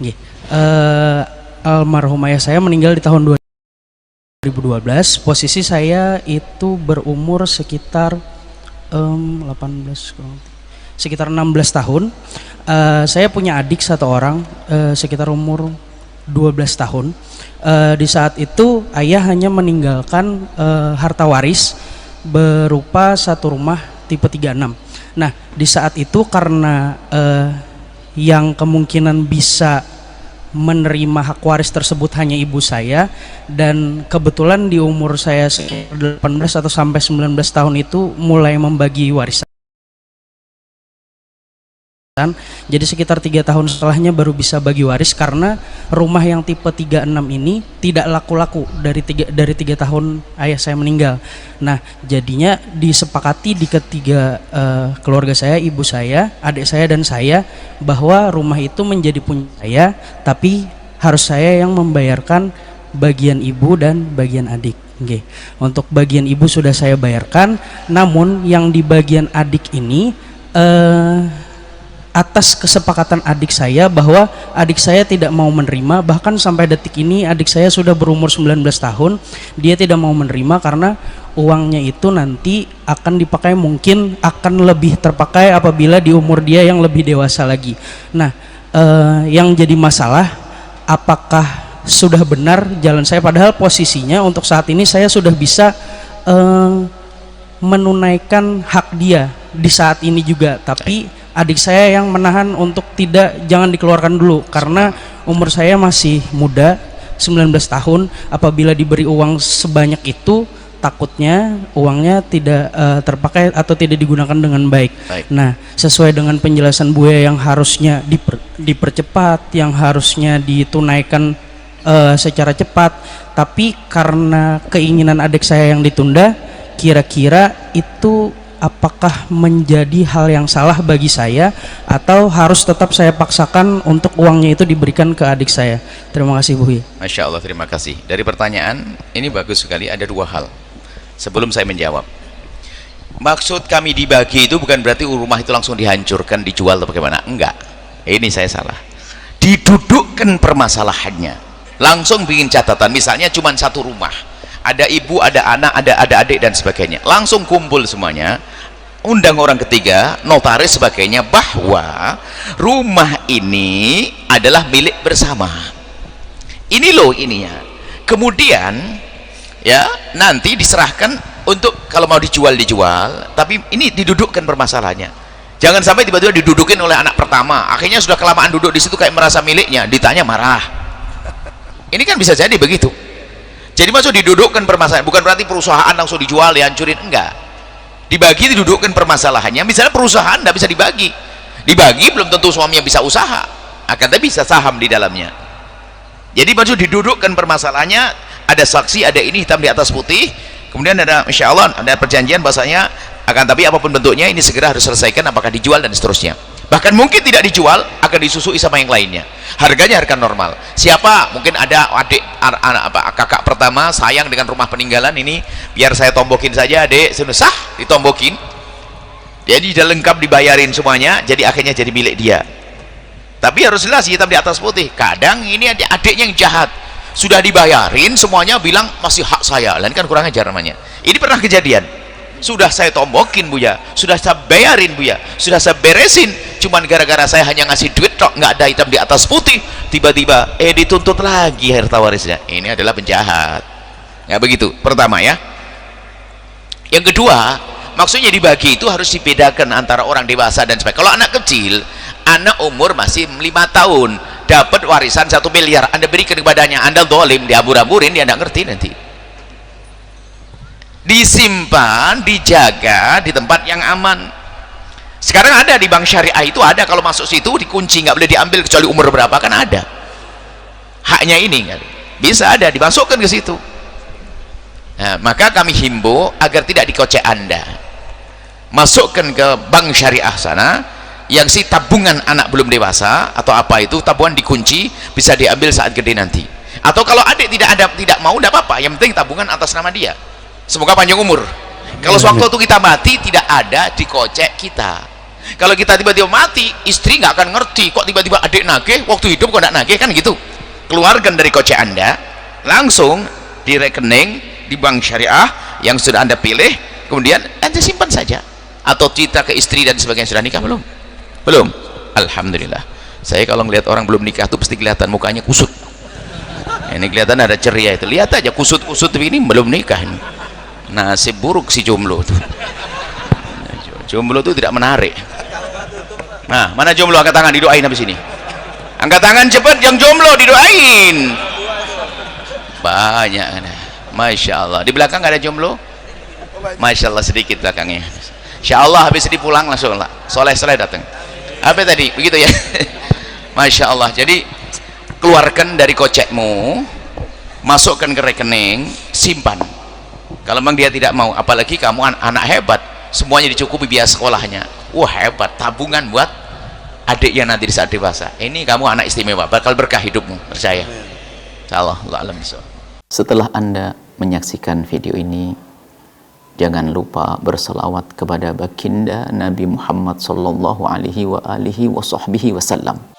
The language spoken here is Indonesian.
Nggih. Almarhum ayah saya meninggal di tahun 2012. Posisi saya itu berumur sekitar 16 tahun. Saya punya adik satu orang, sekitar umur 12 tahun. Di saat itu ayah hanya meninggalkan harta waris berupa satu rumah tipe 36. Nah, di saat itu karena yang kemungkinan bisa menerima hak waris tersebut hanya ibu saya, dan kebetulan di umur saya 18 atau sampai 19 tahun itu mulai membagi warisan. Jadi sekitar 3 tahun setelahnya baru bisa bagi waris, karena rumah yang tipe 36 ini tidak laku-laku dari 3 tahun ayah saya meninggal. Nah, jadinya disepakati di ketiga keluarga saya, ibu saya, adik saya dan saya, bahwa rumah itu menjadi punya saya, tapi harus saya yang membayarkan bagian ibu dan bagian adik. Oke. Untuk bagian ibu sudah saya bayarkan, namun yang di bagian adik ini atas kesepakatan adik saya, bahwa adik saya tidak mau menerima, bahkan sampai detik ini adik saya sudah berumur 19 tahun, dia tidak mau menerima karena uangnya itu nanti akan dipakai, mungkin akan lebih terpakai apabila di umur dia yang lebih dewasa lagi. Nah, yang jadi masalah, apakah sudah benar jalan saya, padahal posisinya untuk saat ini saya sudah bisa menunaikan hak dia di saat ini juga, tapi adik saya yang menahan untuk jangan dikeluarkan dulu karena umur saya masih muda, 19 tahun. Apabila diberi uang sebanyak itu, takutnya uangnya tidak terpakai atau tidak digunakan dengan baik. Nah, sesuai dengan penjelasan Buya yang harusnya dipercepat, yang harusnya ditunaikan secara cepat, tapi karena keinginan adik saya yang ditunda, kira-kira itu apakah menjadi hal yang salah bagi saya, atau harus tetap saya paksakan untuk uangnya itu diberikan ke adik saya? Terima kasih, Bu. Masya Allah, terima kasih. Dari pertanyaan ini bagus sekali, ada dua hal sebelum saya menjawab. Maksud kami dibagi itu bukan berarti rumah itu langsung dihancurkan, dijual atau bagaimana, enggak. Ini saya salah. Didudukkan permasalahannya, langsung bikin catatan. Misalnya cuma satu rumah, ada ibu, ada anak, ada adik dan sebagainya, langsung kumpul semuanya, undang orang ketiga, notaris sebagainya, bahwa rumah ini adalah milik bersama. Ini loh ininya. Kemudian ya nanti diserahkan untuk kalau mau dijual, tapi ini didudukkan permasalahannya. Jangan sampai tiba-tiba didudukin oleh anak pertama, akhirnya sudah kelamaan duduk di situ kayak merasa miliknya, ditanya marah. Ini kan bisa jadi begitu. Jadi maksud didudukkan permasalahan, bukan berarti perusahaan langsung dijual, dihancurin, enggak. Dibagi, didudukkan permasalahannya. Misalnya perusahaan tidak bisa dibagi, belum tentu suaminya bisa usaha, akan tapi bisa saham di dalamnya. Jadi maksud didudukkan permasalahannya, ada saksi, ada ini hitam di atas putih, kemudian ada insya Allah ada perjanjian bahasanya, akan tapi apapun bentuknya ini segera harus selesaikan, apakah dijual dan seterusnya. Bahkan mungkin tidak dijual, akan disusui sama yang lainnya, harganya harga normal. Siapa mungkin ada adik, kakak pertama sayang dengan rumah peninggalan ini, biar saya tombokin saja, adik sudah sah, ditombokin, jadi sudah lengkap dibayarin semuanya, jadi akhirnya jadi milik dia. Tapi harus jelas hitam di atas putih. Kadang ini adiknya yang jahat, sudah dibayarin semuanya, bilang masih hak saya, lain kan kurang ajar namanya. Ini pernah kejadian, sudah saya tombokin Buya, sudah saya bayarin Buya, sudah saya beresin, cuman gara-gara saya hanya ngasih duit tok, nggak ada hitam di atas putih, tiba-tiba dituntut lagi harta warisnya. Ini adalah penjahat. Ya begitu, pertama ya. Yang kedua, maksudnya dibagi itu harus dibedakan antara orang dewasa dan sebagainya. Kalau anak kecil, anak umur masih 5 tahun, dapat warisan 1 miliar, Anda berikan kepadanya, Anda dolim, diabur-aburin, dia tidak ngerti nanti. Disimpan, dijaga di tempat yang aman. Sekarang ada di bank syariah itu ada, kalau masuk situ dikunci, nggak boleh diambil kecuali umur berapa, kan ada haknya ini kan, bisa ada dimasukkan ke situ. Nah, maka kami himbau agar tidak dikocek Anda, masukkan ke bank syariah sana, yang si tabungan anak belum dewasa atau apa itu, tabungan dikunci, bisa diambil saat gede nanti. Atau kalau adik tidak mau, tidak apa-apa, yang penting tabungan atas nama dia, semoga panjang umur. Kalau sewaktu itu kita mati, tidak ada dikocek kita. Kalau kita tiba-tiba mati, istri nggak akan ngerti kok tiba-tiba adik nagih, waktu hidup kok nggak nagih, kan gitu. Keluarkan dari kocek Anda langsung di rekening di bank syariah yang sudah Anda pilih, kemudian Anda simpan saja. Atau cerita ke istri dan sebagainya. Sudah nikah belum? Belum? Alhamdulillah. Saya kalau ngelihat orang belum nikah tuh pasti kelihatan mukanya kusut. Ini kelihatan ada ceria itu. Lihat aja kusut-kusut ini belum nikah ini. Nasib buruk si jomblo itu. Jomblo itu tidak menarik. Nah, mana jomblo? Angkat tangan, didoain habis ini. Angkat tangan cepat yang jomblo, didoain. Banyak. Masya Allah. Di belakang nggak ada jomblo? Masya Allah, sedikit belakangnya. Insya Allah habis ini pulang langsung lah. Soleh-soleh datang. Apa tadi? Begitu ya. Masya Allah. Jadi keluarkan dari kocekmu, masukkan ke rekening, simpan. Kalau memang dia tidak mau, apalagi kamu anak hebat, semuanya dicukupi biaya sekolahnya, wah hebat, tabungan buat adiknya nanti di saat dewasa. Ini kamu anak istimewa, bakal berkah hidupmu, percaya. Allah alam. Setelah Anda menyaksikan video ini, jangan lupa berselawat kepada baginda Nabi Muhammad sallallahu alaihi wa alihi wa sahbihi wasallam.